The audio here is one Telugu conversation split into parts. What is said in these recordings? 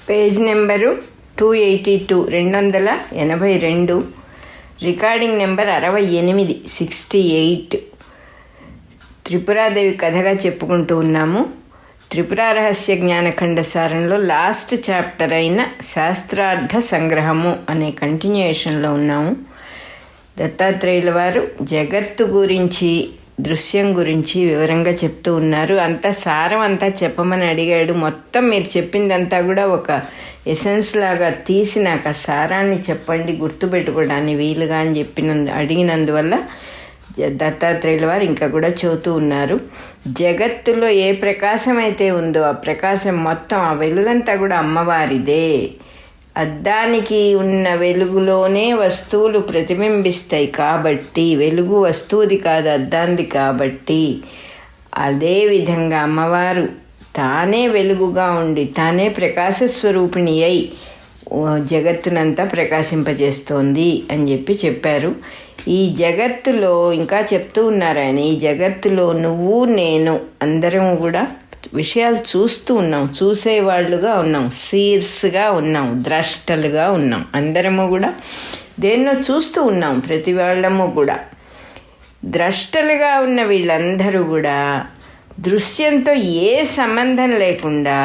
Page number 282 282, recording number 68 68. Tripura Devi కథగా చెప్పుకుంటూ ఉన్నాము. త్రిపురా రహస్య జ్ఞానఖండ సారంలో లాస్ట్ చాప్టర్ అయిన శాస్త్రార్థ సంగ్రహము అనే కంటిన్యూయేషన్లో ఉన్నాము. దత్తాత్రేయుల వారు జగత్తు గురించి, దృశ్యం గురించి వివరంగా చెప్తూ ఉన్నారు. అంతా సారం అంతా చెప్పమని అడిగాడు. మొత్తం మీరు చెప్పిందంతా కూడా ఒక ఎసెన్స్ లాగా తీసి నాకు ఆ సారాన్ని చెప్పండి, గుర్తుపెట్టుకోవడానికి వీలుగా అని అడిగినందువల్ల దత్తాత్రేయుల వారు ఇంకా కూడా చెబుతూ ఉన్నారు. జగత్తులో ఏ ప్రకాశం అయితే ఉందో ఆ ప్రకాశం మొత్తం, ఆ వెలుగంతా కూడా అమ్మవారిదే. అద్దానికి ఉన్న వెలుగులోనే వస్తువులు ప్రతిబింబిస్తాయి కాబట్టి, వెలుగు వస్తువుది కాదు, అద్దాంది కాబట్టి, అదేవిధంగా అమ్మవారు తానే వెలుగుగా ఉండి తానే ప్రకాశ స్వరూపిణి అయి జగత్తునంతా ప్రకాశింపజేస్తోంది అని చెప్పారు. ఈ జగత్తులో ఇంకా చెప్తూ ఉన్నారు ఆయన, ఈ జగత్తులో నువ్వు నేను అందరం కూడా విషయాలు చూస్తూ ఉన్నాం, చూసేవాళ్ళుగా ఉన్నాం, సీర్స్గా ఉన్నాం, ద్రష్టలుగా ఉన్నాం. అందరము కూడా దేన్నో చూస్తూ ఉన్నాం. ప్రతి వాళ్ళము కూడా ద్రష్టలుగా ఉన్న వీళ్ళందరూ కూడా దృశ్యంతో ఏ సంబంధం లేకుండా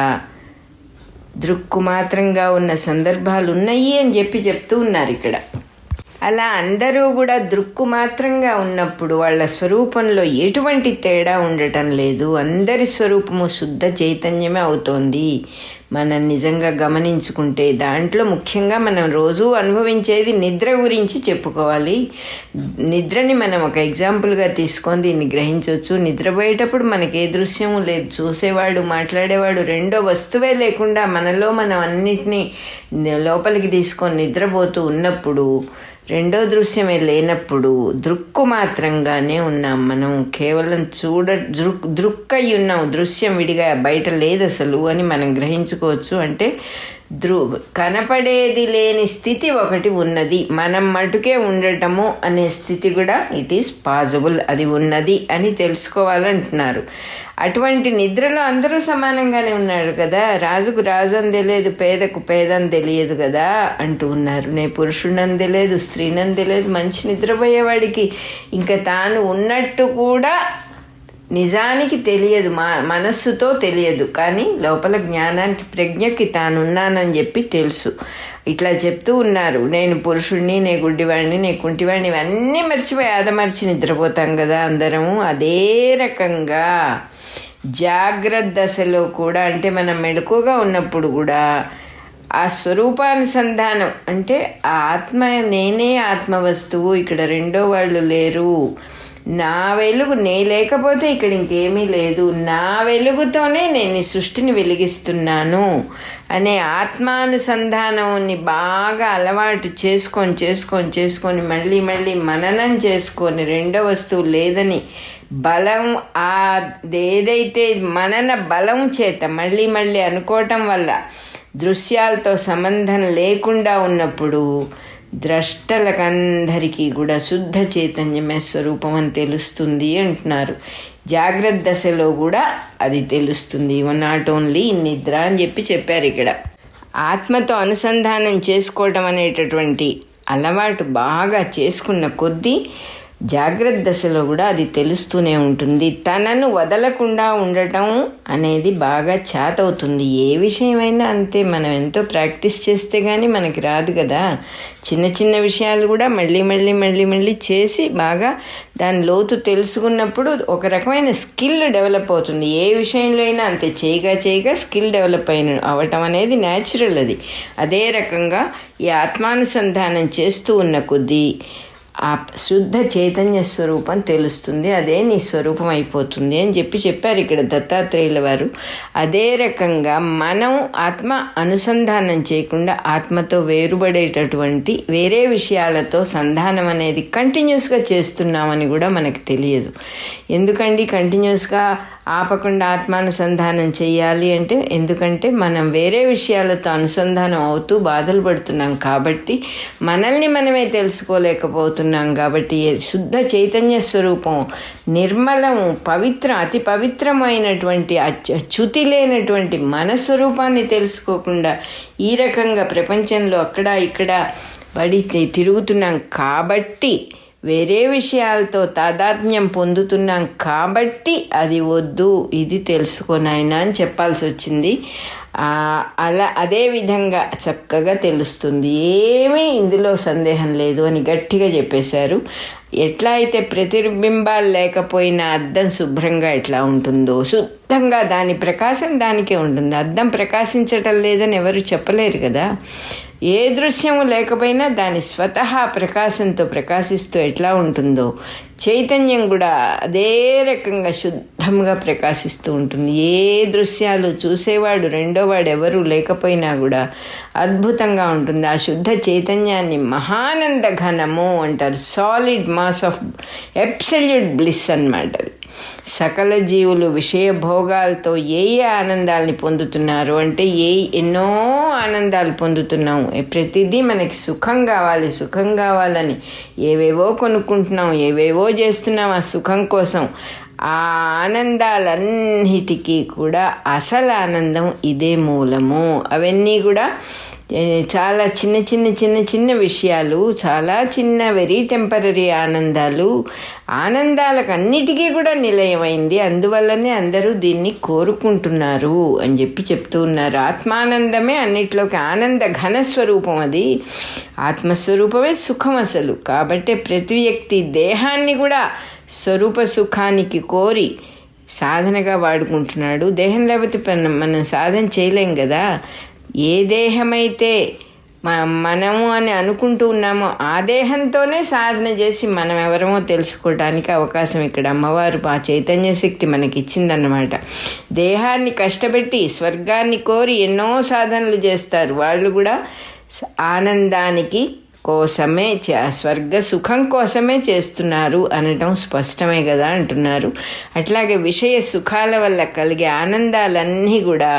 దృక్కుమాత్రంగా ఉన్న సందర్భాలు ఉన్నాయి అని చెప్తూ ఉన్నారు ఇక్కడ. అలా అందరూ కూడా దృక్కుమాత్రంగా ఉన్నప్పుడు వాళ్ళ స్వరూపంలో ఎటువంటి తేడా ఉండటం లేదు. అందరి స్వరూపము శుద్ధ చైతన్యమే అవుతోంది. మనం నిజంగా గమనించుకుంటే దాంట్లో ముఖ్యంగా మనం రోజూ అనుభవించేది నిద్ర గురించి చెప్పుకోవాలి. నిద్రని మనం ఒక ఎగ్జాంపుల్గా తీసుకొని దీన్ని గ్రహించవచ్చు. నిద్రపోయేటప్పుడు మనకి ఏ దృశ్యము లేదు, చూసేవాడు మాట్లాడేవాడు రెండో వస్తువే లేకుండా మనలో మనం అన్నిటినీ లోపలికి తీసుకొని నిద్రపోతూ ఉన్నప్పుడు, రెండో దృశ్యమే లేనప్పుడు దృక్కు మాత్రంగానే ఉన్నాం. మనం కేవలం దృక్కై ఉన్నాం, దృశ్యం విడిగా బయట లేదు అసలు అని మనం గ్రహించుకోవచ్చు. అంటే కనపడేది లేని స్థితి ఒకటి ఉన్నది, మనం మటుకే ఉండటము అనే స్థితి కూడా ఇట్ ఈస్ పాసిబుల్, అది ఉన్నది అని తెలుసుకోవాలంటున్నారు. అటువంటి నిద్రలో అందరూ సమానంగానే ఉన్నారు కదా. రాజుకు రాజని తెలియదు, పేదకు పేదని తెలియదు కదా అంటూ ఉన్నారు. నే పురుషుడని తెలియదు, స్త్రీనని తెలియదు. మంచి నిద్రపోయేవాడికి ఇంకా తాను ఉన్నట్టు కూడా నిజానికి తెలియదు, మనస్సుతో తెలియదు, కానీ లోపల జ్ఞానానికి ప్రజ్ఞకి తానున్నానని తెలుసు. ఇట్లా చెప్తూ ఉన్నారు. నేను పురుషుడిని, నే గుడ్డివాడిని, నే కుంటివాడిని, ఇవన్నీ మర్చిపోయి ఆదమర్చి నిద్రపోతాం కదా అందరము. అదే రకంగా జాగ్రత్త దశలో కూడా, అంటే మనం మెలకువగా ఉన్నప్పుడు కూడా ఆ స్వరూపానుసంధానం, అంటే ఆ ఆత్మ, నేనే ఆత్మ వస్తువు, ఇక్కడ రెండో వాళ్ళు లేరు, నా వెలుగు నే లేకపోతే ఇక్కడ ఇంకేమీ లేదు, నా వెలుగుతోనే నేను ఈ సృష్టిని వెలిగిస్తున్నాను అనే ఆత్మానుసంధానాన్ని బాగా అలవాటు చేసుకొని మళ్ళీ మననం చేసుకొని రెండో వస్తువు లేదని బలం, ఏదైతే మనన బలం చేత మళ్ళీ అనుకోవటం వల్ల దృశ్యాలతో సంబంధం లేకుండా ఉన్నప్పుడు ద్రష్టలకందరికీ కూడా శుద్ధ చైతన్యమే స్వరూపం అని తెలుస్తుంది అంటున్నారు. జాగ్రత్త దశలో కూడా అది తెలుస్తుంది. నాట్ ఓన్లీ నిద్ర అని చెప్పారు ఇక్కడ. ఆత్మతో అనుసంధానం చేసుకోవటం అనేటటువంటి అలవాటు బాగా చేసుకున్న కొద్దీ జాగ్రత్త దశలో కూడా అది తెలుస్తూనే ఉంటుంది. తనను వదలకుండా ఉండటం అనేది బాగా చేతవుతుంది. ఏ విషయమైనా అంతే, మనం ఎంతో ప్రాక్టీస్ చేస్తే కానీ మనకి రాదు కదా. చిన్న విషయాలు కూడా మళ్ళీ చేసి బాగా దాని లోతు తెలుసుకున్నప్పుడు ఒక రకమైన స్కిల్ డెవలప్ అవుతుంది. ఏ విషయంలో అయినా అంతే, చేయగా స్కిల్ డెవలప్ అవ్వటం అనేది న్యాచురల్. అది అదే రకంగా ఈ ఆత్మానుసంధానం చేస్తూ ఉన్న కొద్దీ ఆ శుద్ధ చైతన్య స్వరూపం తెలుస్తుంది. అదే నీ స్వరూపం అయిపోతుంది అని చెప్పారు ఇక్కడ దత్తాత్రేయుల వారు. అదే రకంగా మనం ఆత్మ అనుసంధానం చేయకుండా ఆత్మతో వేరుపడేటటువంటి వేరే విషయాలతో సంధానం అనేది కంటిన్యూస్గా చేస్తున్నామని కూడా మనకు తెలియదు. ఎందుకండి కంటిన్యూస్గా ఆపకుండా ఆత్మానుసంధానం చేయాలి అంటే, ఎందుకంటే మనం వేరే విషయాలతో అనుసంధానం అవుతూ బాధలు పడుతున్నాం కాబట్టి, మనల్ని మనమే తెలుసుకోలేకపోతున్నాం కాబట్టి, శుద్ధ చైతన్య స్వరూపం నిర్మలం అతి పవిత్రమైనటువంటి చ్యుతి లేనటువంటి మన స్వరూపాన్ని తెలుసుకోకుండా ఈ రకంగా ప్రపంచంలో అక్కడ ఇక్కడ పడి తిరుగుతున్నాం కాబట్టి, వేరే విషయాలతో తాదాత్మ్యం పొందుతున్నాం కాబట్టి అది వద్దు, ఇది తెలుసుకోనాయన అని చెప్పాల్సి వచ్చింది. అదే విధంగా చక్కగా తెలుస్తుంది, ఏమీ ఇందులో సందేహం లేదు అని గట్టిగా చెప్పేశారు. ఎట్లా అయితే ప్రతిబింబాలు లేకపోయినా అద్దం శుభ్రంగా ఎట్లా ఉంటుందో, శుద్ధంగా దాని ప్రకాశం దానికే ఉంటుంది. అద్దం ప్రకాశించటం లేదని ఎవరు చెప్పలేరు కదా. ఏ దృశ్యము లేకపోయినా దాని స్వతహా ప్రకాశంతో ప్రకాశిస్తూ ఎట్లా ఉంటుందో, చైతన్యం కూడా అదే రకంగా శుద్ధంగా ప్రకాశిస్తూ ఉంటుంది. ఏ దృశ్యాలు చూసేవాడు రెండోవాడు ఎవరు లేకపోయినా కూడా అద్భుతంగా ఉంటుంది. ఆ శుద్ధ చైతన్యాన్ని మహానంద ఘనము అంటారు. Solid mass of absolute bliss అన్నమాట. సకల జీవులు విషయ భోగాలతో ఏ ఆనందాలని పొందుతున్నారు అంటే, ఎన్నో ఆనందాలు పొందుతున్నాము. ప్రతిదీ మనకి సుఖం కావాలని ఏవేవో కొనుక్కుంటున్నాం, ఏవేవో చేస్తున్నాం ఆ సుఖం కోసం. ఆ ఆనందాలన్నిటికీ కూడా అసలు ఆనందం ఇదే మూలము. అవన్నీ కూడా చాలా చిన్న విషయాలు, చాలా చిన్న వెరీ టెంపరీ ఆనందాలకు అన్నిటికీ కూడా నిలయమైంది. అందువల్లనే అందరూ దీన్ని కోరుకుంటున్నారు అని చెప్తూ ఉన్నారు. ఆత్మానందమే అన్నిట్లోకి ఆనంద ఘనస్వరూపం. అది ఆత్మస్వరూపమే సుఖం అసలు. కాబట్టి ప్రతి వ్యక్తి దేహాన్ని కూడా స్వరూప సుఖానికి కోరి సాధనగా వాడుకుంటున్నాడు. దేహం లేకపోతే మనం సాధన చేయలేం కదా. ఏ దేహమైతే మనము అని అనుకుంటూ ఉన్నామో ఆ దేహంతోనే సాధన చేసి మనం ఎవరమో తెలుసుకోవడానికి అవకాశం ఇక్కడ అమ్మవారు ఆ చైతన్య శక్తి మనకి ఇచ్చిందన్నమాట. దేహాన్ని కష్టపెట్టి స్వర్గాన్ని కోరి ఎన్నో సాధనలు చేస్తారు. వాళ్ళు కూడా ఆనందానికి కోసమే, స్వర్గ సుఖం కోసమే చేస్తున్నారు అనటం స్పష్టమే కదా అంటున్నారు. అట్లాగే విషయ సుఖాల వల్ల కలిగే ఆనందాలన్నీ కూడా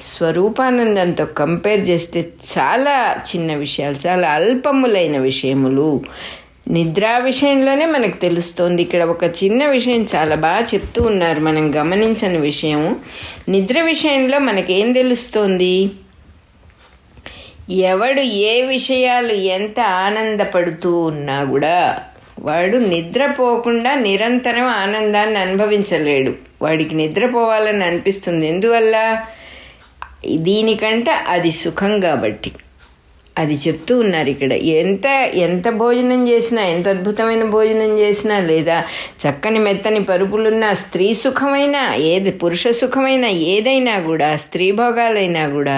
స్వరూపానందంతో కంపేర్ చేస్తే చాలా చిన్న విషయాలు, చాలా అల్పములైన విషయములు. నిద్ర విషయంలోనే మనకు తెలుస్తోంది. ఇక్కడ ఒక చిన్న విషయం చాలా బాగా చెప్తూ ఉన్నారు, మనం గమనించని విషయము. నిద్ర విషయంలో మనకేం తెలుస్తోంది? ఎవడు ఏ విషయాలు ఎంత ఆనందపడుతూ ఉన్నా కూడా వాడు నిద్రపోకుండా నిరంతరం ఆనందాన్ని అనుభవించలేడు. వాడికి నిద్రపోవాలని అనిపిస్తుంది. ఎందువల్ల? దీనికంటే అది సుఖం కాబట్టి. అది చెప్తూ ఉన్నారు ఇక్కడ. ఎంత భోజనం చేసినా, ఎంత అద్భుతమైన భోజనం చేసినా, లేదా చక్కని మెత్తని పరుపులున్న స్త్రీ సుఖమైనా, పురుష సుఖమైనా, ఏదైనా కూడా, స్త్రీ భోగాలైనా కూడా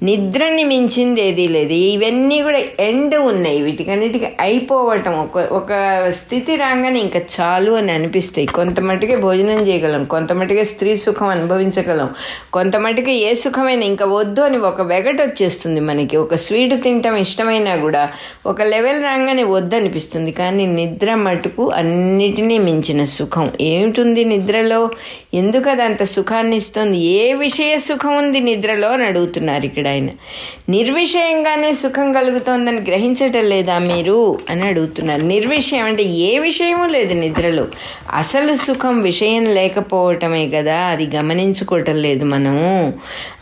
నిద్రని మించింది ఏదీ లేదు. ఇవన్నీ కూడా ఎండ్ ఉన్నాయి. వీటికన్నిటికీ అయిపోవటం, ఒక స్థితి రాగానే ఇంకా చాలు అని అనిపిస్తాయి. కొంతమట్టుకే భోజనం చేయగలం, కొంతమట్టుకే స్త్రీ సుఖం అనుభవించగలం, కొంతమట్టుకే ఏ సుఖమైనా ఇంకా వద్దు అని ఒక వెగట వచ్చేస్తుంది మనకి. ఒక స్వీట్ తింటాం ఇష్టమైనా కూడా ఒక లెవెల్ రాగానే వద్దనిపిస్తుంది. కానీ నిద్ర మటుకు అన్నిటినీ మించిన సుఖం. ఏమిటుంది నిద్రలో? ఎందుకు అది అంత సుఖాన్ని ఇస్తుంది? ఏ విషయ సుఖం ఉంది నిద్రలో అని అడుగుతున్నారు ఇక్కడ ఆయన. నిర్విషయంగానే సుఖం కలుగుతోందని గ్రహించటం లేదా మీరు అని అడుగుతున్నారు. నిర్విషయం అంటే ఏ విషయమూ లేదు నిద్రలో. అసలు సుఖం విషయం లేకపోవటమే కదా, అది గమనించుకోవటం లేదు మనము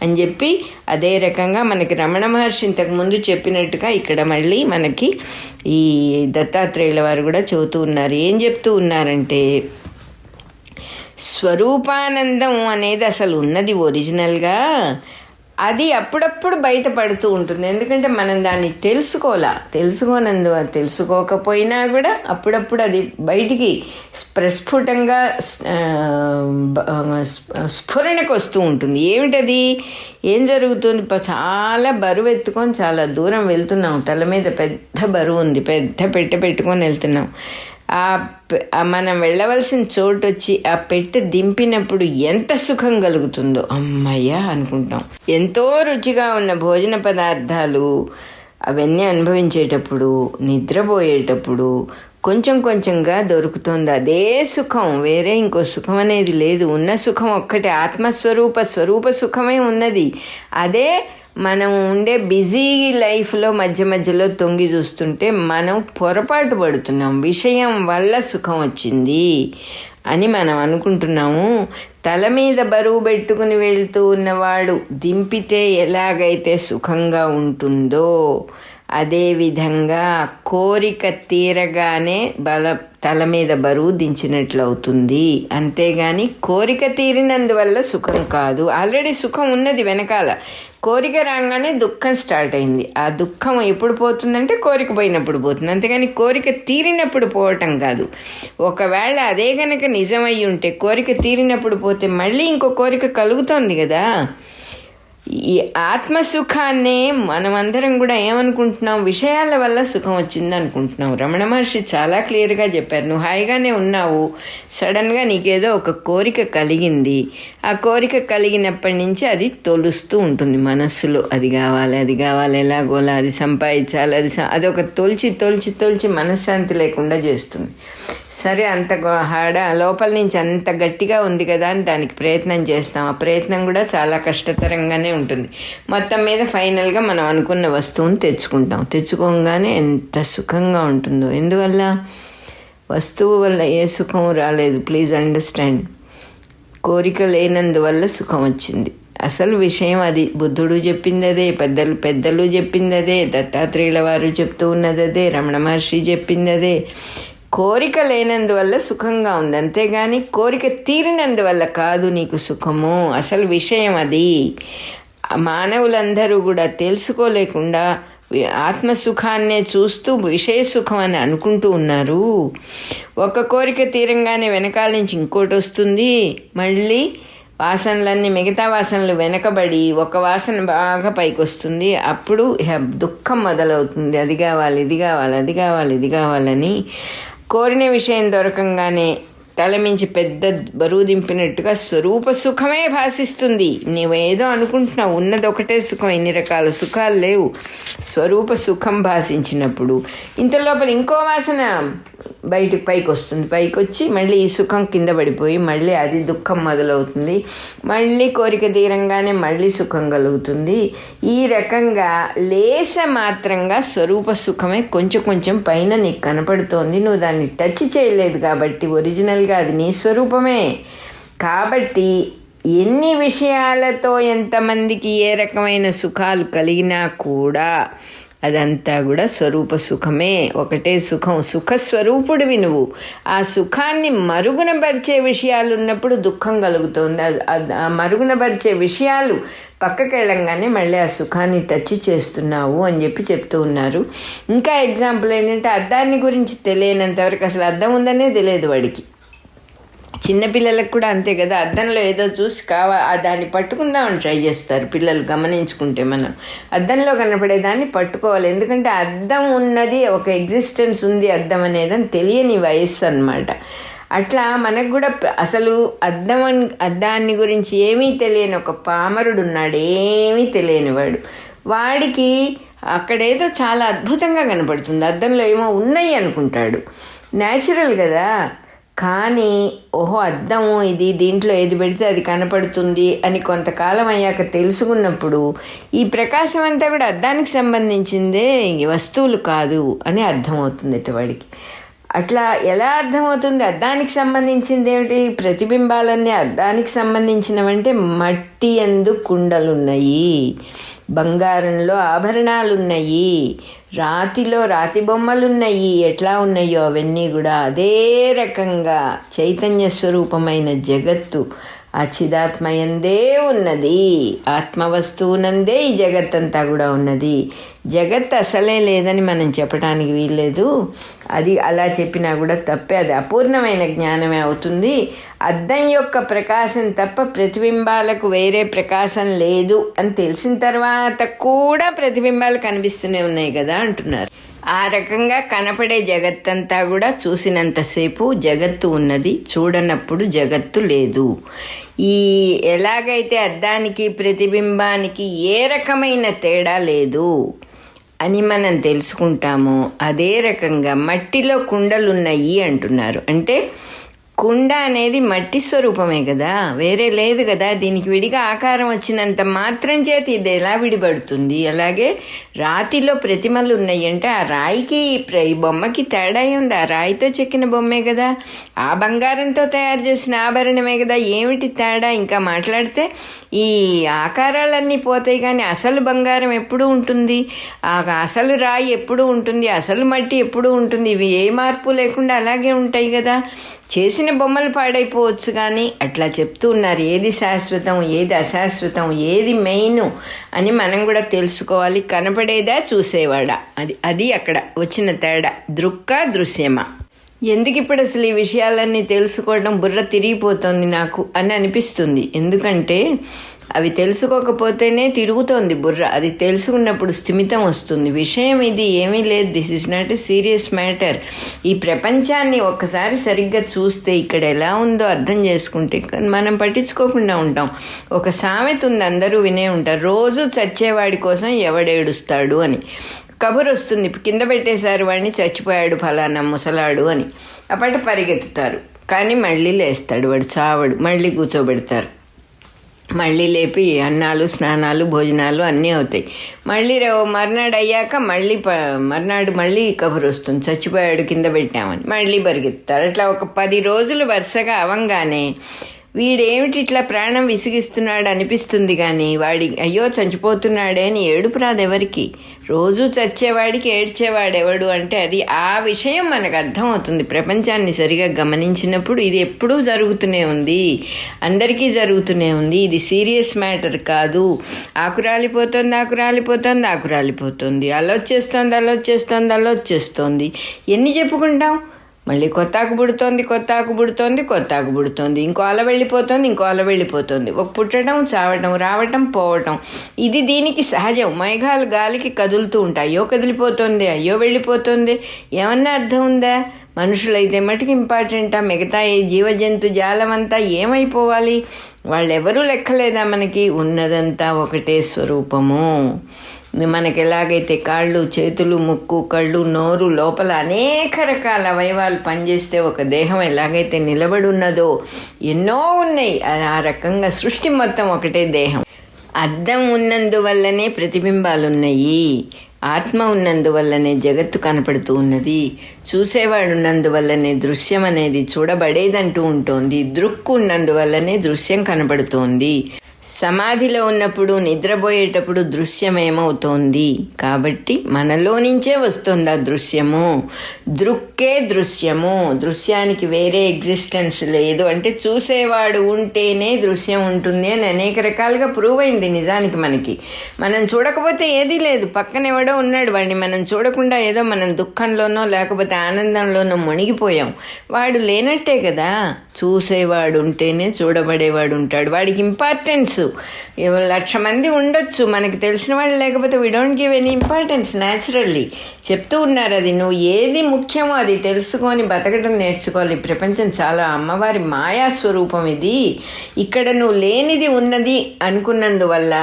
అని చెప్పి, అదే రకంగా మనకి రమణ మహర్షి ఇంతకుముందు చెప్పినట్టుగా ఇక్కడ మళ్ళీ మనకి ఈ దత్తాత్రేయుల వారు కూడా చెబుతూ ఉన్నారు. ఏం చెప్తూ ఉన్నారంటే, స్వరూపానందం అనేది అసలు ఉన్నది ఒరిజినల్గా, అది అప్పుడప్పుడు బయటపడుతూ ఉంటుంది. ఎందుకంటే మనం దాన్ని తెలుసుకోకపోయినా కూడా అప్పుడప్పుడు అది బయటికి ప్రస్ఫుటంగా స్ఫురణకు వస్తూ ఉంటుంది. ఏమిటది? ఏం జరుగుతుంది? చాలా బరువు ఎత్తుకొని చాలా దూరం వెళ్తున్నాం, తల మీద పెద్ద బరువు ఉంది, పెద్ద పెట్టె పెట్టుకొని వెళ్తున్నాం. మనం వెళ్ళవలసిన చోటు వచ్చి ఆ పెట్టె దింపినప్పుడు ఎంత సుఖం కలుగుతుందో, అమ్మయ్య అనుకుంటాం. ఎంతో రుచిగా ఉన్న భోజన పదార్థాలు అవన్నీ అనుభవించేటప్పుడు, నిద్రపోయేటప్పుడు కొంచెం కొంచెంగా దొరుకుతుంది. అదే సుఖం, వేరే ఇంకో సుఖం అనేది లేదు. ఉన్న సుఖం ఒక్కటే, స్వరూప సుఖమే ఉన్నది. అదే మనం ఉండే బిజీ లైఫ్లో మధ్య మధ్యలో తొంగి చూస్తుంటే మనం పొరపాటు పడుతున్నాం. విషయం వల్ల సుఖం వచ్చింది అని మనం అనుకుంటున్నాము. తల మీద బరువు పెట్టుకుని వెళ్తూ ఉన్నవాడు దింపితే ఎలాగైతే సుఖంగా ఉంటుందో, అదేవిధంగా కోరిక తీరగానే తల మీద బరువు దించినట్లు అవుతుంది. అంతేగాని కోరిక తీరినందువల్ల సుఖం కాదు. ఆల్రెడీ సుఖం ఉన్నది వెనకాల. కోరిక రాగానే దుఃఖం స్టార్ట్ అయింది. ఆ దుఃఖం ఎప్పుడు పోతుందంటే కోరిక పోయినప్పుడు పోతుంది, అంతేగాని కోరిక తీరినప్పుడు పోవటం కాదు. ఒకవేళ అదే గనక నిజమై ఉంటే కోరిక తీరినప్పుడు పోతే మళ్ళీ ఇంకో కోరిక కలుగుతోంది కదా. ఈ ఆత్మసుఖాన్నే మనమందరం కూడా ఏమనుకుంటున్నాం, విషయాల వల్ల సుఖం వచ్చింది అనుకుంటున్నాం. రమణ మహర్షి చాలా క్లియర్గా చెప్పారు, నువ్వు హాయిగానే ఉన్నావు, సడన్గా నీకేదో ఒక కోరిక కలిగింది. ఆ కోరిక కలిగినప్పటి నుంచి అది తొలుస్తూ ఉంటుంది మనస్సులో. అది కావాలి ఎలాగోలా అది సంపాదించాలి, అదొక తొలిచి మనశ్శాంతి లేకుండా చేస్తుంది. సరే, అంత లోపల నుంచి అంత గట్టిగా ఉంది కదా అని దానికి ప్రయత్నం చేస్తాం. ఆ ప్రయత్నం కూడా చాలా కష్టతరంగానే ఉంటుంది. మొత్తం మీద ఫైనల్గా మనం అనుకున్న వస్తువుని తెచ్చుకోగానే ఎంత సుఖంగా ఉంటుందో. ఎందువల్ల? వస్తువు వల్ల ఏ సుఖం రాలేదు. Please understand. కోరిక లేనందువల్ల సుఖం వచ్చింది. అసలు విషయం అది. బుద్ధుడు చెప్పింది అదే, పెద్దలు చెప్పింది అదే, దత్తాత్రేయుల వారు చెప్తూ ఉన్నది అదే, రమణ మహర్షి చెప్పింది అదే. కోరిక లేనందువల్ల సుఖంగా ఉంది, అంతేగాని కోరిక తీరినందువల్ల కాదు నీకు సుఖము. అసలు విషయం అది. మానవులందరూ కూడా తెలుసుకోలేకుండా ఆత్మసుఖాన్నే చూస్తూ విషయ సుఖం అని అనుకుంటూ ఉన్నారు. ఒక కోరిక తీరంగానే వెనకాల నుంచి ఇంకోటి వస్తుంది. మళ్ళీ వాసనలన్నీ, మిగతా వాసనలు వెనకబడి ఒక వాసన బాగా పైకి వస్తుంది. అప్పుడు దుఃఖం మొదలవుతుంది. అది కావాలి, ఇది కావాలని. కోరిన విషయం దొరకంగానే తలమించి పెద్ద బరువు దింపినట్టుగా స్వరూప సుఖమే భాషిస్తుంది. నువ్వేదో అనుకుంటున్నావు, ఉన్నది ఒకటే సుఖం, ఇన్ని రకాల సుఖాలు లేవు. స్వరూప సుఖం భాషించినప్పుడు ఇంత లోపల ఇంకో వాసన పైకి వస్తుంది. పైకి వచ్చి మళ్ళీ ఈ సుఖం కింద పడిపోయి మళ్ళీ అది దుఃఖం మొదలవుతుంది. మళ్ళీ కోరిక తీరంగానే మళ్ళీ సుఖం కలుగుతుంది. ఈ రకంగా మాత్రంగా స్వరూప సుఖమే కొంచెం పైన నీకు కనపడుతోంది. నువ్వు దాన్ని టచ్ చేయలేదు కాబట్టి ఒరిజినల్గా అది నీ స్వరూపమే. కాబట్టి ఎన్ని విషయాలతో ఎంతమందికి ఏ రకమైన సుఖాలు కలిగినా కూడా అదంతా కూడా స్వరూప సుఖమే. ఒకటే సుఖం. సుఖస్వరూపుడివి నువ్వు. ఆ సుఖాన్ని మరుగునపరిచే విషయాలు ఉన్నప్పుడు దుఃఖం కలుగుతుంది. ఆ మరుగునపరిచే విషయాలు పక్కకెళ్ళంగానే మళ్ళీ ఆ సుఖాన్ని టచ్ చేస్తున్నావు అని చెప్తూ ఉన్నారు. ఇంకా ఎగ్జాంపుల్ ఏంటంటే, అద్దాన్ని గురించి తెలియనంతవరకు అసలు అద్దం ఉందనే తెలియదు వాడికి. చిన్నపిల్లలకు కూడా అంతే కదా. అద్దంలో ఏదో చూసి దాన్ని పట్టుకుందామని ట్రై చేస్తారు పిల్లలు. గమనించుకుంటే మనం అద్దంలో కనపడేదాన్ని పట్టుకోవాలి. ఎందుకంటే అద్దం ఉన్నది, ఒక ఎగ్జిస్టెన్స్ ఉంది అద్దం అనేదని తెలియని వయస్సు అన్నమాట. అట్లా మనకు కూడా అసలు అద్దాన్ని గురించి ఏమీ తెలియని ఒక పామరుడు ఉన్నాడు, ఏమీ తెలియనివాడు. వాడికి అక్కడేదో చాలా అద్భుతంగా కనపడుతుంది, అద్దంలో ఏమో ఉన్నాయి అనుకుంటాడు. న్యాచురల్ కదా. కానీ ఓహో అద్దము ఇది, దీంట్లో ఏది పెడితే అది కనపడుతుంది అని కొంతకాలం అయ్యాక తెలుసుకున్నప్పుడు ఈ ప్రకాశం అంతా కూడా అద్దానికి సంబంధించిందే, వస్తువులు కాదు అని అర్థమవుతుంది వాడికి. అట్లా ఎలా అర్థమవుతుంది? అద్దానికి సంబంధించింది ఏమిటి? ప్రతిబింబాలన్నీ అద్దానికి సంబంధించినవంటే మట్టి యందు కుండలున్నాయి, బంగారంలో ఆభరణాలున్నాయి, రాతిలో రాతి బొమ్మలున్నాయి. ఎట్లా ఉన్నాయో అవన్నీ కూడా అదే రకంగా చైతన్య స్వరూపమైన జగత్తు అచిదాత్మయందే ఉన్నది. ఆత్మవస్తువునందే ఈ జగత్తంతా కూడా ఉన్నది. జగత్ అసలే లేదని మనం చెప్పడానికి వీల్లేదు. అది అలా చెప్పినా కూడా తప్పే, అది అపూర్ణమైన జ్ఞానమే అవుతుంది. అద్దం యొక్క ప్రకాశం తప్ప ప్రతిబింబాలకు వేరే ప్రకాశం లేదు అని తెలిసిన తర్వాత కూడా ప్రతిబింబాలు కనిపిస్తూనే ఉన్నాయి కదా అంటున్నారు. ఆ రకంగా కనపడే జగత్తంతా కూడా చూసినంతసేపు జగత్తు ఉన్నది, చూడనప్పుడు జగత్తు లేదు. ఈ ఎలాగైతే అద్దానికి ప్రతిబింబానికి ఏ రకమైన తేడా లేదు, అని మనం తెలుసుకుంటామో అదే రకంగా మట్టిలో కుండలున్నాయి అంటున్నారు. అంటే కుండ అనేది మట్టి స్వరూపమే కదా, వేరే లేదు కదా. దీనికి విడిగా ఆకారం వచ్చినంత మాత్రం చేతి ఇది ఎలా విడిపడుతుంది? అలాగే రాతిలో ప్రతిమలు ఉన్నాయి అంటే ఆ రాయికి ఈ బొమ్మకి తేడా ఉంది. ఆ రాయితో చెక్కిన బొమ్మే కదా, ఆ బంగారంతో తయారు చేసిన ఆభరణమే కదా, ఏమిటి తేడా? ఇంకా మాట్లాడితే ఈ ఆకారాలన్నీ పోతాయి కానీ అసలు బంగారం ఎప్పుడూ ఉంటుంది, అసలు రాయి ఎప్పుడూ ఉంటుంది, అసలు మట్టి ఎప్పుడూ ఉంటుంది. ఇవి ఏ మార్పు లేకుండా అలాగే ఉంటాయి కదా. చేసిన బొమ్మలు పాడైపోవచ్చు కానీ అట్లా చెప్తూ ఉన్నారు. ఏది శాశ్వతం, ఏది అశాశ్వతం, ఏది మెయిన్ అని మనం కూడా తెలుసుకోవాలి. కనపడేదా, చూసేవాడా, అది అక్కడ వచ్చిన తేడా. దృశ్యమా. ఎందుకు ఇప్పుడు అసలు ఈ విషయాలన్నీ తెలుసుకోవడం బుర్ర తిరిగిపోతుంది నాకు అని అనిపిస్తుంది. ఎందుకంటే అవి తెలుసుకోకపోతేనే తిరుగుతోంది బుర్ర. అది తెలుసుకున్నప్పుడు స్థిమితం వస్తుంది. విషయం ఇది ఏమీ లేదు. This is not a serious matter. ఈ ప్రపంచాన్ని ఒక్కసారి సరిగ్గా చూస్తే ఇక్కడ ఎలా ఉందో అర్థం చేసుకుంటే మనం పట్టించుకోకుండా ఉంటాం. ఒక సామెత ఉంది, అందరూ వినే ఉంటారు, రోజు చచ్చేవాడి కోసం ఎవడేడుస్తాడు అని. కబురు వస్తుంది, కింద పెట్టేశారు వాడిని, చచ్చిపోయాడు ఫలానా ముసలాడు అని. అప్పటి పరిగెత్తుతారు, కానీ మళ్ళీ లేస్తాడు వాడు, చావడు. మళ్ళీ కూర్చోబెడతారు, మళ్ళీ లేపి అన్నాలు, స్నానాలు, భోజనాలు అన్నీ అవుతాయి. మళ్ళీ మర్నాడు అయ్యాక మర్నాడు మళ్ళీ కబురు వస్తుంది, చచ్చిపోయాడు కింద పెట్టామని. మళ్ళీ పరిగెత్తారు. అట్లా ఒక 10 రోజులు వరుసగా అవంగానే వీడేమిటి ఇట్లా ప్రాణం విసిగిస్తున్నాడు అనిపిస్తుంది. కానీ వాడి అయ్యో చచ్చిపోతున్నాడే అని ఏడుపు రాదు ఎవరికి. రోజు చచ్చేవాడికి ఏడ్చేవాడెవడు అంటే అది ఆ విషయం మనకు అర్థమవుతుంది. ప్రపంచాన్ని సరిగా గమనించినప్పుడు ఇది ఎప్పుడూ జరుగుతూనే ఉంది, అందరికీ జరుగుతూనే ఉంది. ఇది సీరియస్ మ్యాటర్ కాదు. ఆకురాలిపోతుంది, అల్లొచ్చేస్తోంది. ఎన్ని చెప్పుకుంటాం? మళ్ళీ కొత్త ఆకు పుడుతోంది, ఇంకో అల వెళ్ళిపోతుంది. ఒక పుట్టడం, చావటం, రావటం, పోవటం, ఇది దీనికి సహజం. మేఘాలు గాలికి కదులుతూ ఉంటాయి. అయ్యో కదిలిపోతుంది, అయ్యో వెళ్ళిపోతుంది. ఏమన్నా అర్థం ఉందా? మనుషులైతే మటుకు ఇంపార్టెంటా? మిగతా ఈ జీవజంతు జాలం అంతా ఏమైపోవాలి? వాళ్ళెవరూ లెక్కలేదా మనకి? ఉన్నదంతా ఒకటే స్వరూపము. మనకి ఎలాగైతే కాళ్ళు, చేతులు, ముక్కు, కళ్ళు, నోరు, లోపల అనేక రకాల అవయవాలు పనిచేస్తే ఒక దేహం ఎలాగైతే నిలబడి ఉన్నదో ఎన్నో ఉన్నాయి. ఆ రకంగా సృష్టి మొత్తం ఒకటే దేహం. అద్దం ఉన్నందువల్లనే ప్రతిబింబాలున్నాయి. ఆత్మ ఉన్నందువల్లనే జగత్తు కనపడుతూ ఉన్నది. చూసేవాడు ఉన్నందువల్లనే దృశ్యం అనేది చూడబడేదంటూ ఉంటుంది. దృక్కు ఉన్నందువల్లనే దృశ్యం కనపడుతోంది. సమాధిలో ఉన్నప్పుడు, నిద్రపోయేటప్పుడు దృశ్యం ఏమవుతోంది? కాబట్టి మనలో నుంచే వస్తుంది ఆ దృశ్యము. దృక్కే దృశ్యము. దృశ్యానికి వేరే ఎగ్జిస్టెన్స్ లేదు. అంటే చూసేవాడు ఉంటేనే దృశ్యం ఉంటుంది అని అనేక రకాలుగా ప్రూవ్ అయింది నిజానికి మనకి. మనం చూడకపోతే ఏదీ లేదు. పక్కన ఎవడో ఉన్నాడు, వాడిని మనం చూడకుండా ఏదో మనం దుఃఖంలోనో లేకపోతే ఆనందంలోనో మునిగిపోయాం. వాడు లేనట్టే కదా. చూసేవాడు ఉంటేనే చూడబడేవాడు ఉంటాడు. వాడికి ఇంపార్టెన్స్ 1,00,000 మంది ఉండొచ్చు, మనకి తెలిసిన వాళ్ళు లేకపోతే we don't give any importance. Naturally చెప్తూ ఉన్నారు. అది నువ్వు ఏది ముఖ్యమో అది తెలుసుకొని బతకడం నేర్చుకోవాలి. ప్రపంచం చాలా అమ్మవారి మాయాస్వరూపం ఇది. ఇక్కడ నువ్వు లేనిది ఉన్నది అనుకున్నందువల్ల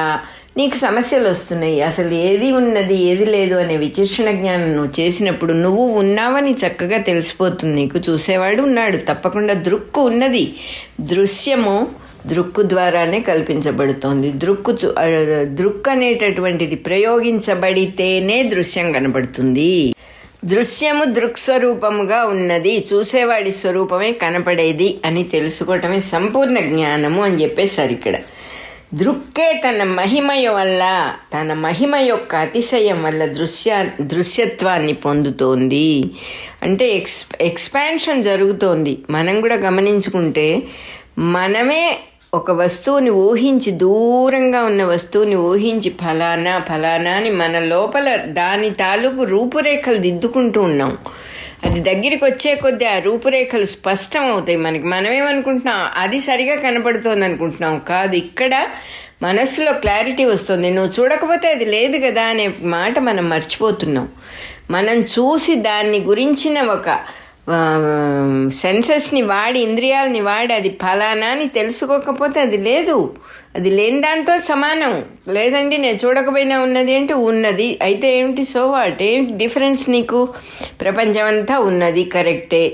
నీకు సమస్యలు వస్తున్నాయి. అసలు ఏది ఉన్నది ఏది లేదు అనే విచక్షణ జ్ఞానం నువ్వు చేసినప్పుడు నువ్వు ఉన్నావని చక్కగా తెలిసిపోతుంది నీకు. చూసేవాడు ఉన్నాడు, తప్పకుండా దృక్కు ఉన్నది. దృశ్యము దృక్కు ద్వారానే కల్పించబడుతోంది. దృక్కు అనేటటువంటిది ప్రయోగించబడితేనే దృశ్యం కనబడుతుంది. దృశ్యము దృక్స్వరూపముగా ఉన్నది, చూసేవాడి స్వరూపమే కనపడేది అని తెలుసుకోవటమే సంపూర్ణ జ్ఞానము అని చెప్పేశారు ఇక్కడ. దృక్కే తన మహిమ యొక్క అతిశయం వల్ల దృశ్యత్వాన్ని పొందుతోంది. అంటే ఎక్స్పాన్షన్ జరుగుతోంది. మనం కూడా గమనించుకుంటే మనమే ఒక వస్తువుని ఊహించి, దూరంగా ఉన్న వస్తువుని ఊహించి ఫలానా అని మన లోపల దాని తాలూకు రూపురేఖలు దిద్దుకుంటూ ఉన్నాం. అది దగ్గరికి వచ్చే కొద్దీ ఆ రూపురేఖలు స్పష్టం అవుతాయి మనకి. మనమేమనుకుంటున్నాం, అది సరిగా కనపడుతోంది అనుకుంటున్నాం. కాదు, ఇక్కడ మనస్సులో క్లారిటీ వస్తుంది. నువ్వు చూడకపోతే అది లేదు కదా అనే మాట మనం మర్చిపోతున్నాం. మనం చూసి దాన్ని గురించిన ఒక సెన్సెస్ని వాడి, ఇంద్రియాలని వాడి అది ఫలానా అని తెలుసుకోకపోతే అది లేదు. అది లేని దాంతో సమానం. లేదండి నేను చూడకపోయినా ఉన్నది ఏంటి, ఉన్నది అయితే ఏమిటి, సో వాట్, ఏంటి డిఫరెన్స్ నీకు? ప్రపంచం అంతా ఉన్నది కరెక్టే,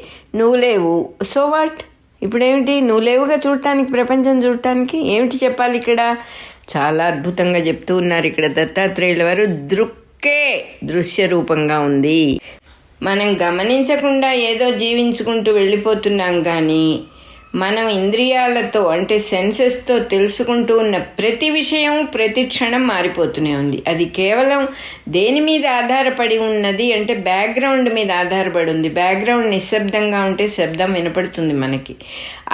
నువ్వు లేవు, సో వాట్? ఇప్పుడేమిటి, నువ్వు లేవుగా చూడటానికి, ప్రపంచం చూడటానికి ఏమిటి చెప్పాలి ఇక్కడ? చాలా అద్భుతంగా చెప్తూ ఉన్నారు ఇక్కడ దత్తాత్రేయుల వారు. దృక్కే దృశ్య రూపంగా ఉంది. మనం గమనించకుండా ఏదో జీవించుకుంటూ వెళ్ళిపోతున్నాం, కానీ మనం ఇంద్రియాలతో అంటే సెన్సెస్తో తెలుసుకుంటూ ఉన్న ప్రతి విషయం ప్రతి క్షణం మారిపోతూనే ఉంది. అది కేవలం దేని మీద ఆధారపడి ఉన్నది అంటే బ్యాక్గ్రౌండ్ మీద ఆధారపడి ఉంది. బ్యాక్గ్రౌండ్ నిశ్శబ్దంగా ఉంటే శబ్దం వినపడుతుంది మనకి.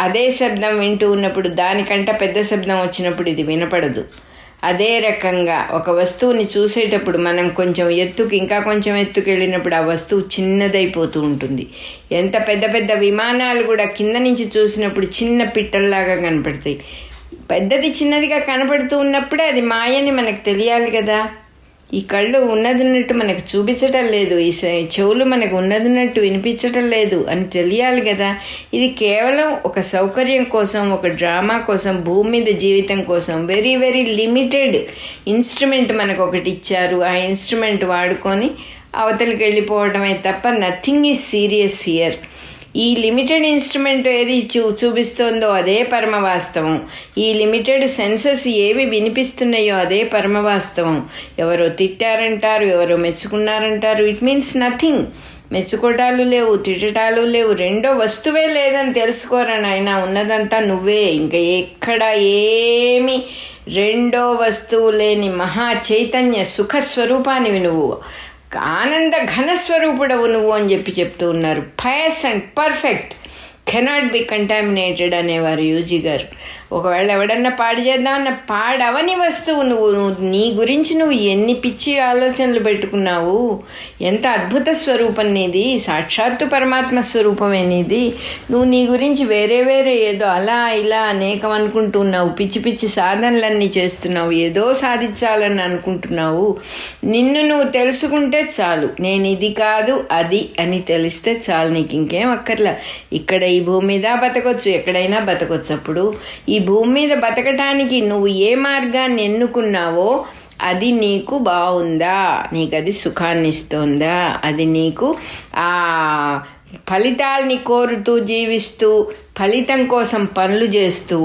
అదే శబ్దం వింటూ ఉన్నప్పుడు దానికంట పెద్ద శబ్దం వచ్చినప్పుడు ఇది వినపడదు. అదే రకంగా ఒక వస్తువుని చూసేటప్పుడు మనం కొంచెం ఎత్తుకు, ఇంకా కొంచెం ఎత్తుకు వెళ్ళినప్పుడు ఆ వస్తువు చిన్నదైపోతూ ఉంటుంది. ఎంత పెద్ద పెద్ద విమానాలు కూడా కింద నుంచి చూసినప్పుడు చిన్న పిట్టల్లాగా కనపడతాయి. పెద్దది చిన్నదిగా కనపడుతూ ఉన్నప్పుడే అది మాయని మనకు తెలియాలి కదా. ఈ కళ్ళు ఉన్నదిన్నట్టు మనకు చూపించటం లేదు, ఈ చెవులు మనకు ఉన్నదిన్నట్టు వినిపించటం లేదు అని తెలియాలి కదా. ఇది కేవలం ఒక సౌకర్యం కోసం, ఒక డ్రామా కోసం, భూమి మీద జీవితం కోసం వెరీ వెరీ లిమిటెడ్ ఇన్స్ట్రుమెంట్ మనకు ఒకటి ఇచ్చారు. ఆ ఇన్స్ట్రుమెంట్ వాడుకొని అవతలికి వెళ్ళిపోవడమే తప్ప నథింగ్ ఈజ్ సీరియస్ హియర్. ఈ లిమిటెడ్ ఇన్స్ట్రుమెంట్ ఏది చూపిస్తోందో అదే పరమవాస్తవం. ఈ లిమిటెడ్ సెన్సెస్ ఏవి వినిపిస్తున్నాయో అదే పరమవాస్తవం. ఎవరో తిట్టారంటారు, ఎవరో మెచ్చుకున్నారంటారు, ఇట్ మీన్స్ నథింగ్. మెచ్చుకోటాలు లేవు, తిట్టటాలు లేవు, రెండో వస్తువే లేదని తెలుసుకోరా నాయన. ఉన్నదంతా నువ్వే, ఇంకా ఎక్కడ ఏమి రెండో వస్తువు లేని మహా చైతన్య సుఖస్వరూపానివి నువ్వు, ఆనంద ఘనస్వరూపుడవు నువ్వు అని చెప్తూ ఉన్నారు. Pious and perfect cannot be contaminated అనేవారు యూజీ గారు. ఒకవేళ ఎవడన్నా పాడు చేద్దామన్న పాడవని వస్తువు నువ్వు. నీ గురించి నువ్వు ఎన్ని పిచ్చి ఆలోచనలు పెట్టుకున్నావు. ఎంత అద్భుత స్వరూపం నీది, సాక్షాత్తు పరమాత్మ స్వరూపమే నీది. నువ్వు నీ గురించి వేరే వేరే ఏదో అలా ఇలా అనేకం అనుకుంటున్నావు, పిచ్చి పిచ్చి సాధనలన్నీ చేస్తున్నావు, ఏదో సాధించాలని అనుకుంటున్నావు. నిన్ను నువ్వు తెలుసుకుంటే చాలు. నేను ఇది కాదు అది అని తెలిస్తే చాలు, నీకు ఇంకేం అక్కర్లా. ఇక్కడ ఈ భూమి మీద బతకొచ్చు, ఎక్కడైనా బతకొచ్చు. అప్పుడు ఈ భూమి మీద బతకటానికి నువ్వు ఏ మార్గాన్ని ఎన్నుకున్నావో అది నీకు బాగుందా, నీకు అది సుఖాన్ని ఇస్తోందా, అది నీకు ఆ ఫలితాల్ని కోరుతూ జీవిస్తూ ఫలితం కోసం పనులు చేస్తూ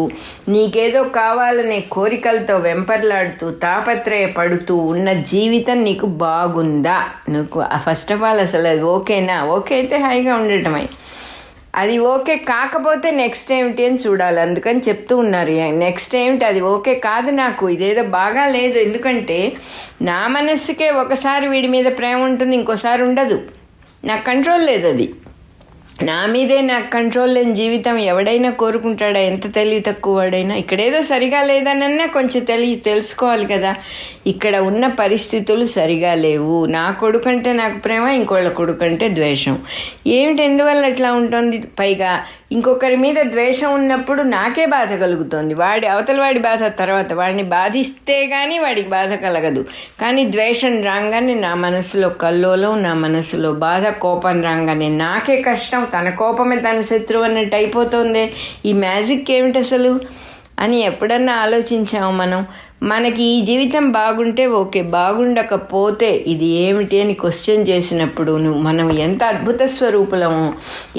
నీకేదో కావాలనే కోరికలతో వెంపర్లాడుతూ తాపత్రయపడుతూ ఉన్న జీవితం నీకు బాగుందా? నువ్వు ఫస్ట్ ఆఫ్ ఆల్ అసలు అది ఓకేనా? ఓకే అయితే హాయిగా ఉండటమే. అది ఓకే కాకపోతే నెక్స్ట్ ఏమిటి అని చూడాలి. అందుకని చెప్తూ ఉన్నారు నెక్స్ట్ ఏమిటి, అది ఓకే కాదు నాకు, ఇదేదో బాగా లేదు. ఎందుకంటే నా మనస్సుకే ఒకసారి వీడి మీద ప్రేమ ఉంటుంది, ఇంకోసారి ఉండదు. నాకు కంట్రోల్ లేదు. అది నా మీదే నాకు కంట్రోల్ లేని జీవితం ఎవడైనా కోరుకుంటాడా? ఎంత తెలివి తక్కువ వాడైనా. ఇక్కడేదో సరిగా లేదనన్నా కొంచెం తెలుసుకోవాలి కదా. ఇక్కడ ఉన్న పరిస్థితులు సరిగా లేవు. నా కొడుకంటే నాకు ప్రేమ, ఇంకోళ్ళ కొడుకంటే ద్వేషం. ఏమిటి, ఎందువల్ల అట్లా ఉంటుంది? పైగా ఇంకొకరి మీద ద్వేషం ఉన్నప్పుడు నాకే బాధ కలుగుతుంది. అవతల వాడి బాధ తర్వాత, వాడిని బాధిస్తే కానీ వాడికి బాధ కలగదు. కానీ ద్వేషం రాగానే నా మనసులో కల్లోలం, నా మనసులో బాధ, కోపం రాగానే నాకే కష్టం. తన కోపమే తన శత్రువు అన్నట్టు అయిపోతుంది. ఈ మ్యాజిక్ ఏమిటి అసలు అని ఎప్పుడన్నా ఆలోచించాము మనం? మనకి ఈ జీవితం బాగుంటే ఓకే, బాగుండకపోతే ఇది ఏమిటి అని క్వశ్చన్ చేసినప్పుడు మనం ఎంత అద్భుత స్వరూపులము,